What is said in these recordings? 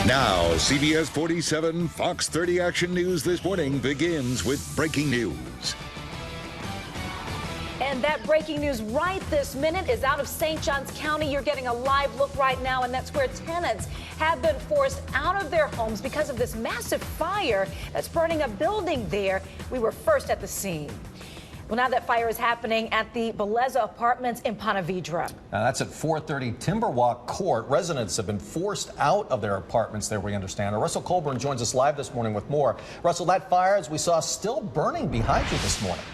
Now, CBS 47 Fox 30 Action News this morning begins with breaking news. And that breaking news right this minute is out of St. Johns County. You're getting a live look right now, and that's where tenants have been forced out of their homes because of this massive fire that's burning a building there. We were first at the scene. Well, now that fire is happening at the Beleza Apartments in Ponte Vedra. Now that's at 430 Timberwalk Court. Residents have been forced out of their apartments there, we understand. Russell Colburn joins us live this morning with more. Russell, that fire, as we saw, still burning behind you this morning.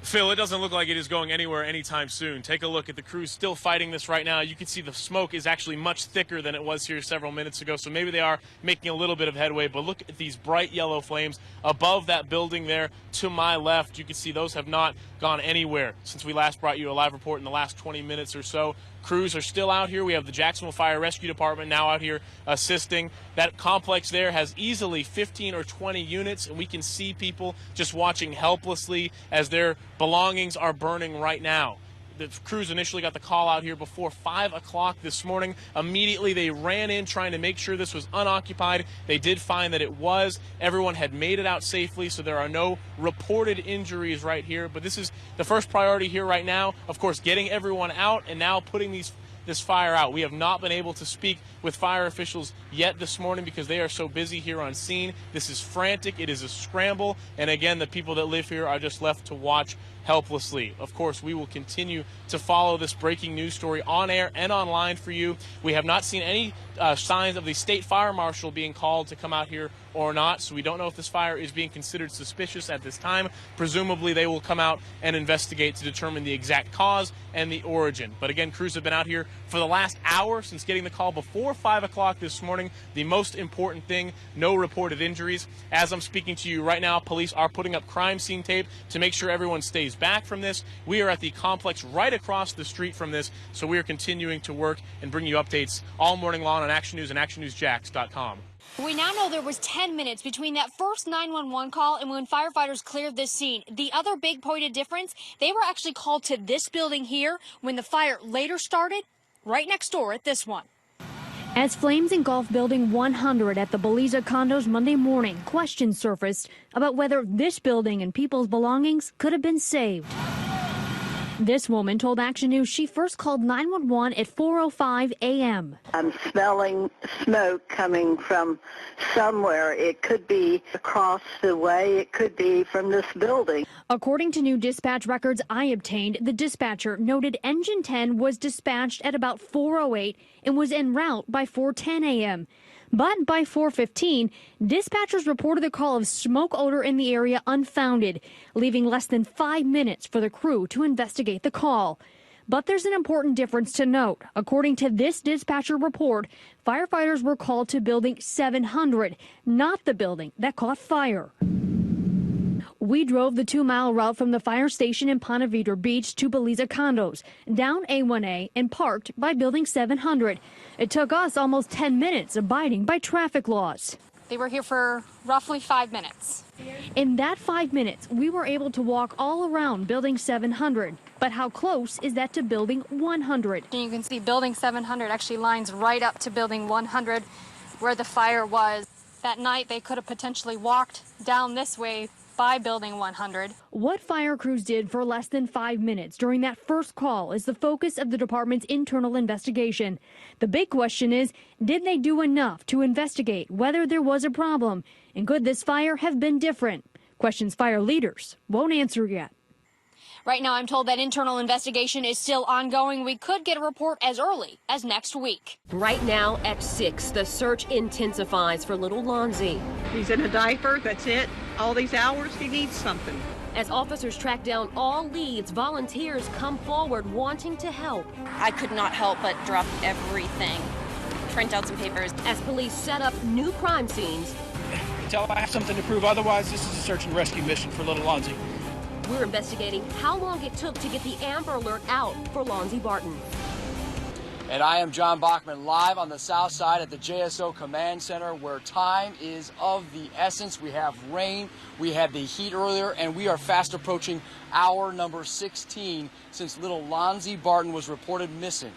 Phil, it doesn't look like it is going anywhere anytime soon. Take a look at the crews still fighting this right now. You can see the smoke is actually much thicker than it was here several minutes ago, so maybe they are making a little bit of headway. But look at these bright yellow flames above that building there to my left. You can see those have not gone anywhere since we last brought you a live report in the last 20 minutes or so. Crews are still out here. We have the Jacksonville Fire Rescue Department now out here assisting. That complex there has easily 15 or 20 units, and we can see people just watching helplessly as their belongings are burning right now. The crews initially got the call out here before 5 o'clock this morning. Immediately they ran in trying to make sure this was unoccupied. They did find that it was. Everyone had made it out safely, so there are no reported injuries right here. But this is the first priority here right now. Of course, getting everyone out and now putting this fire out. We have not been able to speak with fire officials yet this morning because they are so busy here on scene. This is frantic. It is a scramble. And again, the people that live here are just left to watch helplessly. Of course, we will continue to follow this breaking news story on air and online for you. We have not seen any signs of the state fire marshal being called to come out here or not, so we don't know if this fire is being considered suspicious at this time. Presumably, they will come out and investigate to determine the exact cause and the origin. But again, crews have been out here for the last hour since getting the call before 5 o'clock this morning. The most important thing, no reported injuries. As I'm speaking to you right now, police are putting up crime scene tape to make sure everyone stays back from this. We are at the complex right across the street from this, so we are continuing to work and bring you updates all morning long on Action News and ActionNewsJax.com. We now know there was 10 minutes between that first 911 call and when firefighters cleared this scene. The other big point of difference, they were actually called to this building here when the fire later started, right next door at this one. As flames engulfed Building 100 at the Beleza condos Monday morning, questions surfaced about whether this building and people's belongings could have been saved. This woman told Action News she first called 911 at 4:05 a.m. I'm smelling smoke coming from somewhere. It could be across the way. It could be from this building. According to new dispatch records I obtained, the dispatcher noted Engine 10 was dispatched at about 4:08 and was en route by 4:10 a.m. But by 4:15, dispatchers reported the call of smoke odor in the area unfounded, leaving less than 5 minutes for the crew to investigate the call. But there's an important difference to note. According to this dispatcher report, firefighters were called to Building 700, not the building that caught fire. We drove the 2-mile route from the fire station in Ponte Vedra Beach to Beleza condos, down A1A and parked by Building 700. It took us almost 10 minutes abiding by traffic laws. They were here for roughly 5 minutes. In that 5 minutes, we were able to walk all around Building 700. But how close is that to Building 100? And you can see Building 700 actually lines right up to Building 100 where the fire was. That night, they could have potentially walked down this way by Building 100. What fire crews did for less than 5 minutes during that first call is the focus of the department's internal investigation. The big question is, did they do enough to investigate whether there was a problem? And could this fire have been different? Questions fire leaders won't answer yet. Right now, I'm told that internal investigation is still ongoing. We could get a report as early as next week. Right now at 6, the search intensifies for little Lonzy. He's in a diaper, that's it. All these hours, he needs something. As officers track down all leads, volunteers come forward wanting to help. I could not help but drop everything, print out some papers. As police set up new crime scenes. Until I have something to prove otherwise, this is a search and rescue mission for little Lonzy. We're investigating how long it took to get the Amber Alert out for Lonzy Barton. And I am John Bachman, live on the south side at the JSO Command Center, where time is of the essence. We have rain, we had the heat earlier, and we are fast approaching hour number 16 since little Lonzy Barton was reported missing.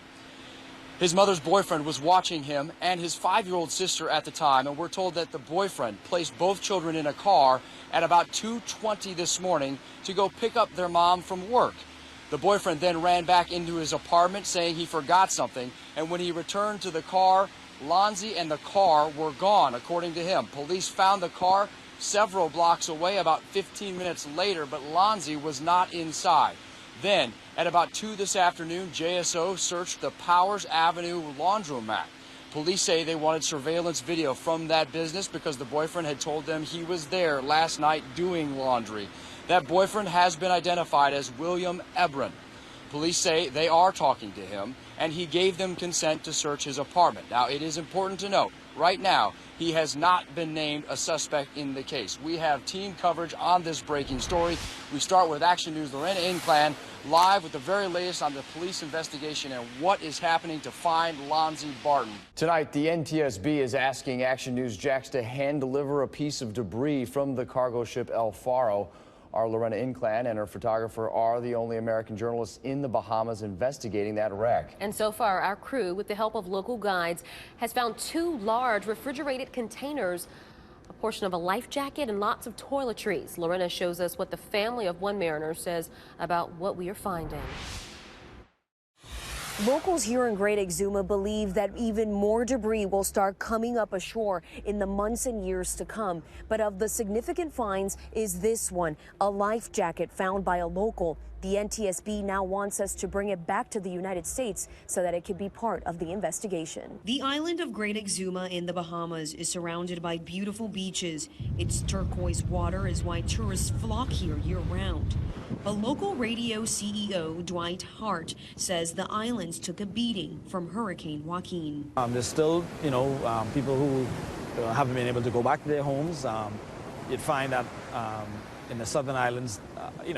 His mother's boyfriend was watching him and his 5-year-old sister at the time, and we're told that the boyfriend placed both children in a car at about 2:20 this morning to go pick up their mom from work. The boyfriend then ran back into his apartment saying he forgot something, and when he returned to the car, Lonzy and the car were gone, according to him. Police found the car several blocks away about 15 minutes later, but Lonzy was not inside. Then, at about 2 this afternoon, JSO searched the Powers Avenue laundromat. Police say they wanted surveillance video from that business because the boyfriend had told them he was there last night doing laundry. That boyfriend has been identified as William Ebron. Police say they are talking to him, and he gave them consent to search his apartment. Now, it is important to note, right now, he has not been named a suspect in the case. We have team coverage on this breaking story. We start with Action News' Lorena Inclan, live with the very latest on the police investigation and what is happening to find Lonzy Barton. Tonight, the NTSB is asking Action News WJAX to hand deliver a piece of debris from the cargo ship El Faro. Our Lorena Inclan and her photographer are the only American journalists in the Bahamas investigating that wreck. And so far, our crew, with the help of local guides, has found 2 large refrigerated containers, a portion of a life jacket, and lots of toiletries. Lorena shows us what the family of one mariner says about what we are finding. Locals here in Great Exuma believe that even more debris will start coming up ashore in the months and years to come. But of the significant finds is this one, a life jacket found by a local. The NTSB now wants us to bring it back to the United States so that it can be part of the investigation. The island of Great Exuma in the Bahamas is surrounded by beautiful beaches. Its turquoise water is why tourists flock here year-round. But local radio CEO Dwight Hart says the islands took a beating from Hurricane Joaquin. There's still, people who haven't been able to go back to their homes. You'd find that in the southern islands,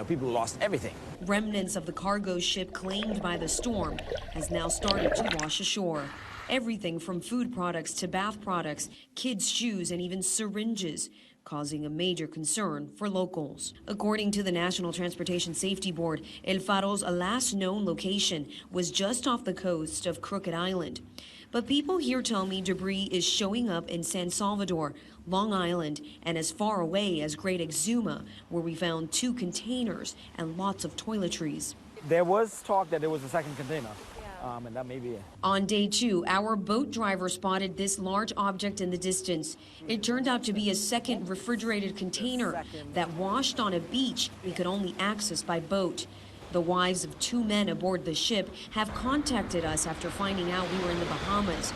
people lost everything. Remnants of the cargo ship claimed by the storm has now started to wash ashore. Everything from food products to bath products, kids' shoes, and even syringes, causing a major concern for locals. According to the National Transportation Safety Board, El Faro's last known location was just off the coast of Crooked Island. But people here tell me debris is showing up in San Salvador, Long Island, and as far away as Great Exuma, where we found 2 containers and lots of toiletries. There was talk that there was a second container. And that may be it. On day 2, our boat driver spotted this large object in the distance. It turned out to be a second refrigerated container that washed on a beach we could only access by boat. The wives of 2 men aboard the ship have contacted us after finding out we were in the Bahamas.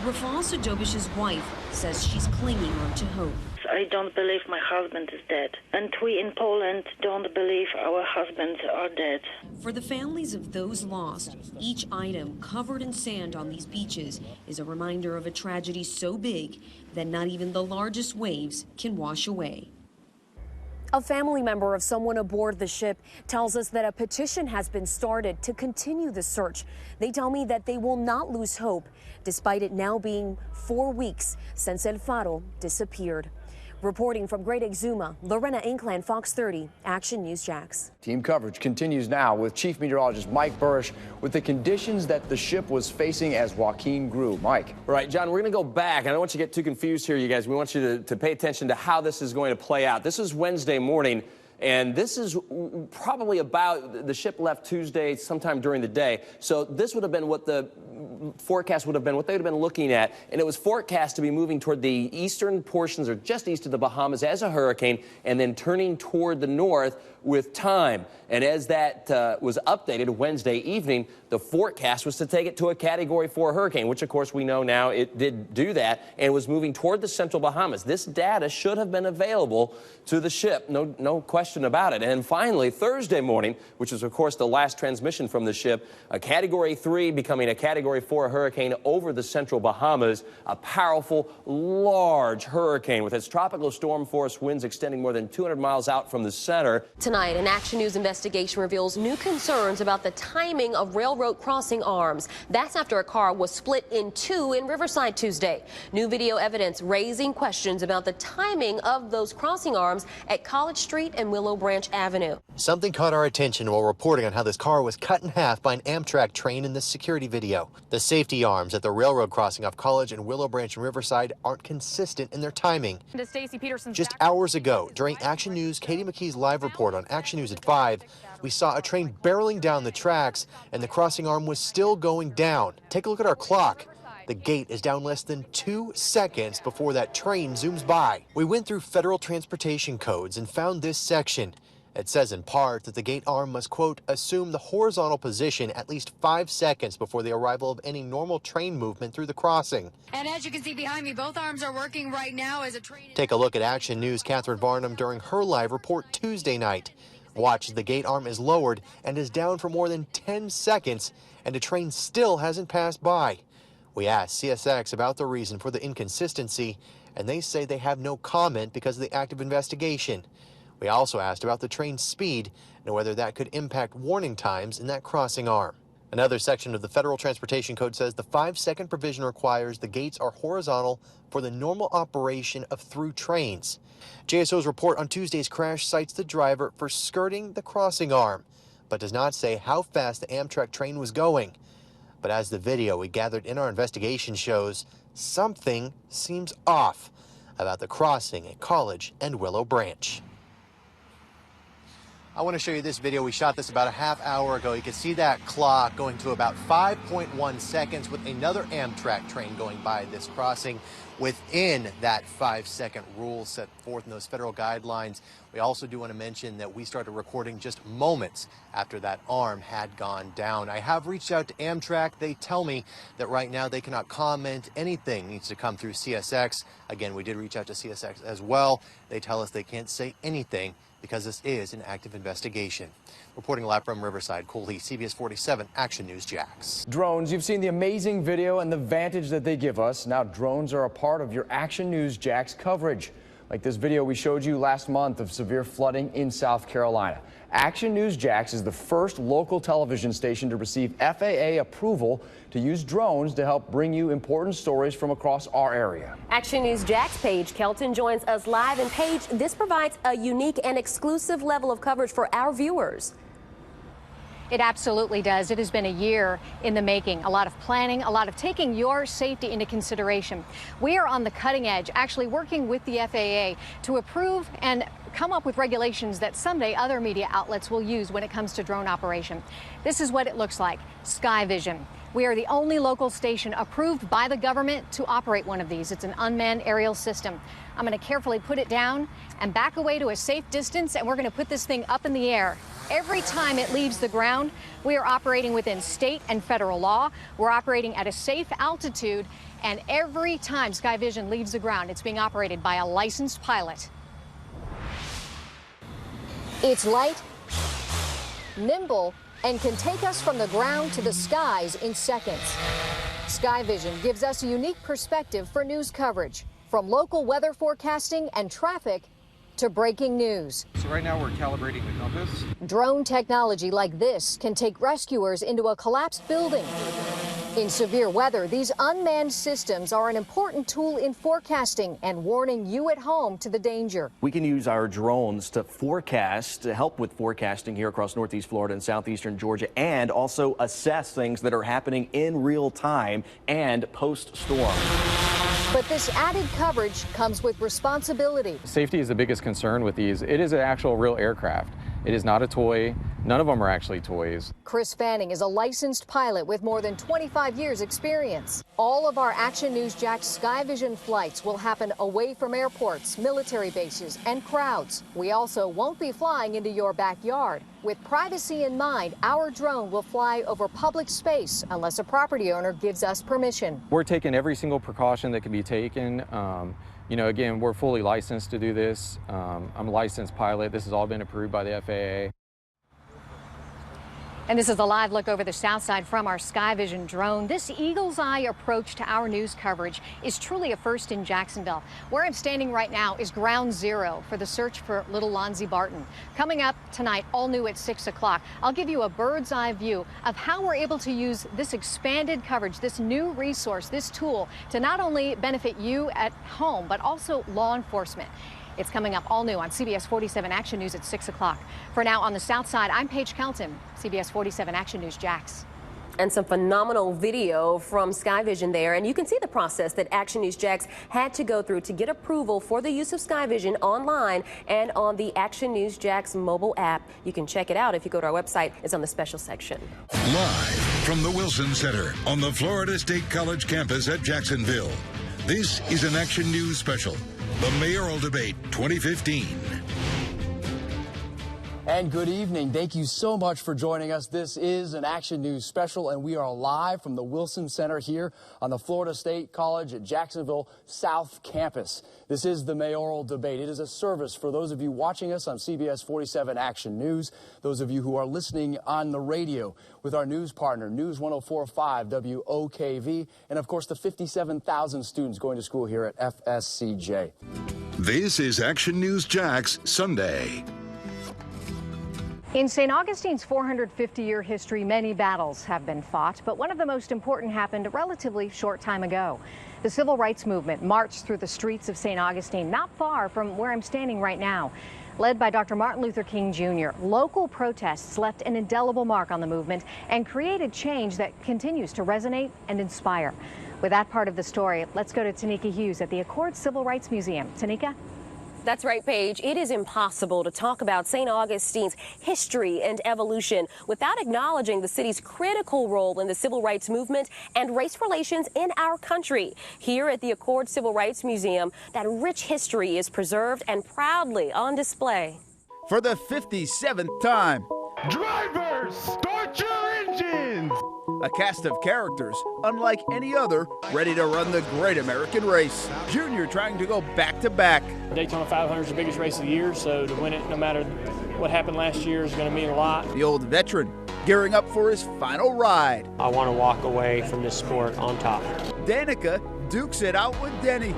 Rafal Sadovish's wife says she's clinging on to hope. I don't believe my husband is dead. And we in Poland don't believe our husbands are dead. For the families of those lost, each item covered in sand on these beaches is a reminder of a tragedy so big that not even the largest waves can wash away. A family member of someone aboard the ship tells us that a petition has been started to continue the search. They tell me that they will not lose hope, despite it now being 4 weeks since El Faro disappeared. Reporting from Great Exuma, Lorena Inclan, Fox 30, Action News WJAX. Team coverage continues now with Chief Meteorologist Mike Burrish with the conditions that the ship was facing as Joaquin grew. Mike. Right, John, we're going to go back. I don't want you to get too confused here, you guys. We want you to pay attention to how this is going to play out. This is Wednesday morning, and this is probably about, the ship left Tuesday sometime during the day. So this would have been what the forecast would have been, what they would have been looking at, and it was forecast to be moving toward the eastern portions or just east of the Bahamas as a hurricane and then turning toward the north with time. And as that was updated Wednesday evening, the forecast was to take it to a Category 4 hurricane, which of course we know now it did do that and was moving toward the central Bahamas. This data should have been available to the ship, no question about it. And finally, Thursday morning, which is of course the last transmission from the ship, a Category 3 becoming a Category 4 hurricane over the central Bahamas, a powerful, large hurricane with its tropical storm force winds extending more than 200 miles out from the center. Tonight, an Action News investigation reveals new concerns about the timing of railroad crossing arms. That's after a car was split in 2 in Riverside Tuesday. New video evidence raising questions about the timing of those crossing arms at College Street and Willow Branch Avenue. Something caught our attention while reporting on how this car was cut in half by an Amtrak train in this security video. The safety arms at the railroad crossing off College and Willow Branch and Riverside aren't consistent in their timing. Just hours ago, during Action News, Katie McKee's live report on Action News at 5, we saw a train barreling down the tracks and the crossing arm was still going down. Take a look at our clock. The gate is down less than 2 seconds before that train zooms by. We went through federal transportation codes and found this section. It says in part that the gate arm must, quote, assume the horizontal position at least 5 seconds before the arrival of any normal train movement through the crossing. And as you can see behind me, both arms are working right now as a train. Take a look at Action News' Catherine Barnum during her live report Tuesday night. Watch as the gate arm is lowered and is down for more than 10 seconds, and a train still hasn't passed by. We asked CSX about the reason for the inconsistency, and they say they have no comment because of the active investigation. We also asked about the train's speed and whether that could impact warning times in that crossing arm. Another section of the Federal Transportation Code says the 5-second provision requires the gates are horizontal for the normal operation of through trains. JSO's report on Tuesday's crash cites the driver for skirting the crossing arm, but does not say how fast the Amtrak train was going. But as the video we gathered in our investigation shows, something seems off about the crossing at College and Willow Branch. I want to show you this video. We shot this about a half hour ago. You can see that clock going to about 5.1 seconds with another Amtrak train going by this crossing within that 5-second rule set forth in those federal guidelines. We also do want to mention that we started recording just moments after that arm had gone down. I have reached out to Amtrak. They tell me that right now they cannot comment. Anything needs to come through CSX. Again, we did reach out to CSX as well. They tell us they can't say anything because this is an active investigation. Reporting live from Riverside, Cole Lee, CBS 47 Action News JAX. Drones, you've seen the amazing video and the vantage that they give us. Now drones are a part of your Action News JAX coverage. Like this video we showed you last month of severe flooding in South Carolina. Action News JAX is the first local television station to receive FAA approval to use drones to help bring you important stories from across our area. Action News JAX Paige Kelton joins us live. And Paige, this provides a unique and exclusive level of coverage for our viewers. It absolutely does. It has been a year in the making. A lot of planning, a lot of taking your safety into consideration. We are on the cutting edge, actually working with the FAA to approve and come up with regulations that someday other media outlets will use when it comes to drone operation. This is what it looks like. Sky Vision. We are the only local station approved by the government to operate one of these. It's an unmanned aerial system. I'm going to carefully put it down and back away to a safe distance, and we're going to put this thing up in the air. Every time it leaves the ground, we are operating within state and federal law. We're operating at a safe altitude, and every time Sky Vision leaves the ground, it's being operated by a licensed pilot. It's light, nimble, and can take us from the ground to the skies in seconds. Sky Vision gives us a unique perspective for news coverage, from local weather forecasting and traffic to breaking news. So right now we're calibrating the compass. Drone technology like this can take rescuers into a collapsed building. In severe weather, these unmanned systems are an important tool in forecasting and warning you at home to the danger. We can use our drones to forecast, to help with forecasting here across northeast Florida and southeastern Georgia, and also assess things that are happening in real time and post-storm. But this added coverage comes with responsibility. Safety is the biggest concern with these. It is an actual real aircraft. It is not a toy. None of them are actually toys. Chris Fanning is a licensed pilot with more than 25 years experience. All of our Action News JAX Sky Vision flights will happen away from airports, military bases, and crowds. We also won't be flying into your backyard. With privacy in mind, our drone will fly over public space unless a property owner gives us permission. We're taking every single precaution that can be taken. You know, again, we're fully licensed to do this. I'm a licensed pilot. This has all been approved by the FAA. And this is a live look over the south side from our Sky Vision drone. This eagle's eye approach to our news coverage is truly a first in Jacksonville. Where I'm standing right now is ground zero for the search for little Lonzie Barton. Coming up tonight, all new at 6 o'clock, I'll give you a bird's eye view of how we're able to use this expanded coverage, this new resource, this tool to not only benefit you at home, but also law enforcement. It's coming up all new on CBS 47 Action News at 6 o'clock. For now, on the south side, I'm Paige Kelton, CBS 47 Action News JAX. And some phenomenal video from Sky Vision there. And you can see the process that Action News JAX had to go through to get approval for the use of Sky Vision online and on the Action News JAX mobile app. You can check it out if you go to our website. It's on the special section. Live from the Wilson Center on the Florida State College campus at Jacksonville, this is an Action News special, the Mayoral Debate 2015. And good evening. Thank you so much for joining us. This is an Action News special, and we are live from the Wilson Center here on the Florida State College at Jacksonville South Campus. This is the Mayoral Debate. It is a service for those of you watching us on CBS 47 Action News, those of you who are listening on the radio with our news partner, News 104.5 WOKV, and of course the 57,000 students going to school here at FSCJ. This is Action News JAX Sunday. In St. Augustine's 450-year history, many battles have been fought, but one of the most important happened a relatively short time ago. The civil rights movement marched through the streets of St. Augustine, not far from where I'm standing right now. Led by Dr. Martin Luther King Jr., local protests left an indelible mark on the movement and created change that continues to resonate and inspire. With that part of the story, let's go to Tanika Hughes at the Accord Civil Rights Museum. Tanika? That's right, Paige. It is impossible to talk about St. Augustine's history and evolution without acknowledging the city's critical role in the civil rights movement and race relations in our country. Here at the Accord Civil Rights Museum, that rich history is preserved and proudly on display. For the 57th time, drivers, start your engines! A cast of characters, unlike any other, ready to run the great American race. Junior trying to go back-to-back. Daytona 500 is the biggest race of the year, so to win it, no matter what happened last year, is going to mean a lot. The old veteran, gearing up for his final ride. I want to walk away from this sport on top. Danica dukes it out with Denny.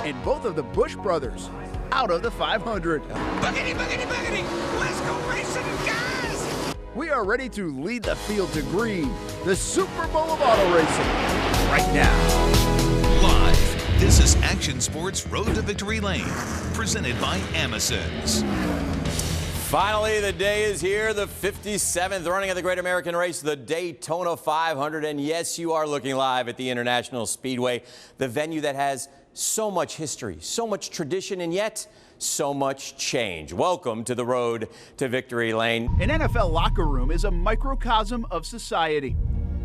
And both of the Bush brothers out of the 500. Boogity, boogity, boogity! Let's go racing, guys! We are ready to lead the field to green, the Super Bowl of auto racing, right now. Live, this is Action Sports Road to Victory Lane, presented by Amison's. Finally, the day is here, the 57th running of the Great American Race, the Daytona 500. And yes, you are looking live at the International Speedway, the venue that has so much history, so much tradition, and yet so much change. Welcome to the Road to Victory Lane. An NFL locker room is a microcosm of society.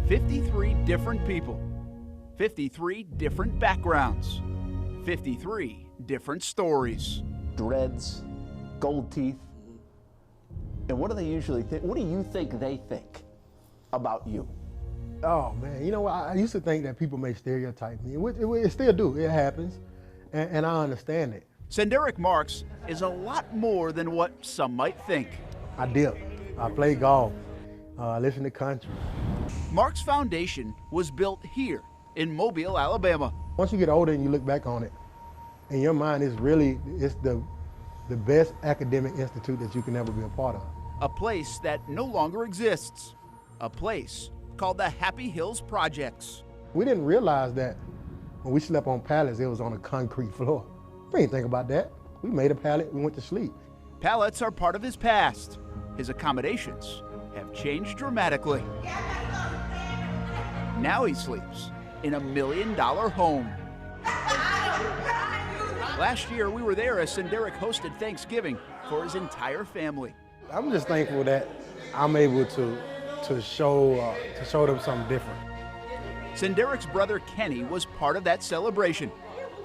53 different people, 53 different backgrounds, 53 different stories. Dreads, gold teeth. And what do they usually think? What do you think they think about you? Oh, man. You know, I used to think that people may stereotype me. It still do. It happens. And I understand it. Senderick Marks is a lot more than what some might think. I dip. I play golf. I listen to country. Marks' foundation was built here in Mobile, Alabama. Once you get older and you look back on it, in your mind, it's the best academic institute that you can ever be a part of. A place that no longer exists. A place called the Happy Hills Projects. We didn't realize that when we slept on pallets, it was on a concrete floor. We didn't think about that. We made a pallet, we went to sleep. Pallets are part of his past. His accommodations have changed dramatically. Now he sleeps in a $1 million home. Last year, we were there as Senderick hosted Thanksgiving for his entire family. I'm just thankful that I'm able to show them something different. Senderick's brother Kenny was part of that celebration.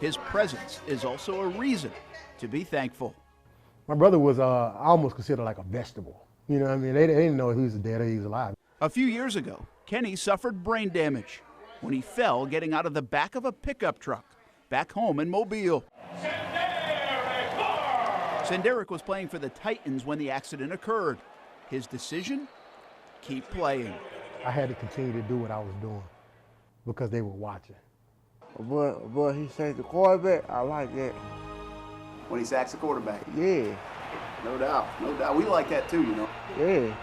His presence is also a reason to be thankful. My brother was almost considered like a vegetable. You know what I mean? They didn't know if he was dead or he was alive. A few years ago, Kenny suffered brain damage when he fell getting out of the back of a pickup truck back home in Mobile. Senderick was playing for the Titans when the accident occurred. His decision? Keep playing. I had to continue to do what I was doing because they were watching. But he said the quarterback, I like that. When he sacks the quarterback? Yeah. No doubt, no doubt. We like that too, you know. Yeah.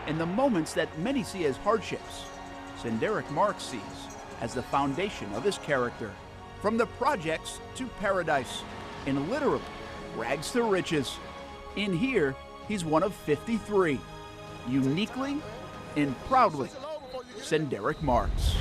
And the moments that many see as hardships, Senderick Marks sees as the foundation of his character. From the projects to paradise, and literally rags to riches. In here, he's one of 53, uniquely and proudly and Derek Marks.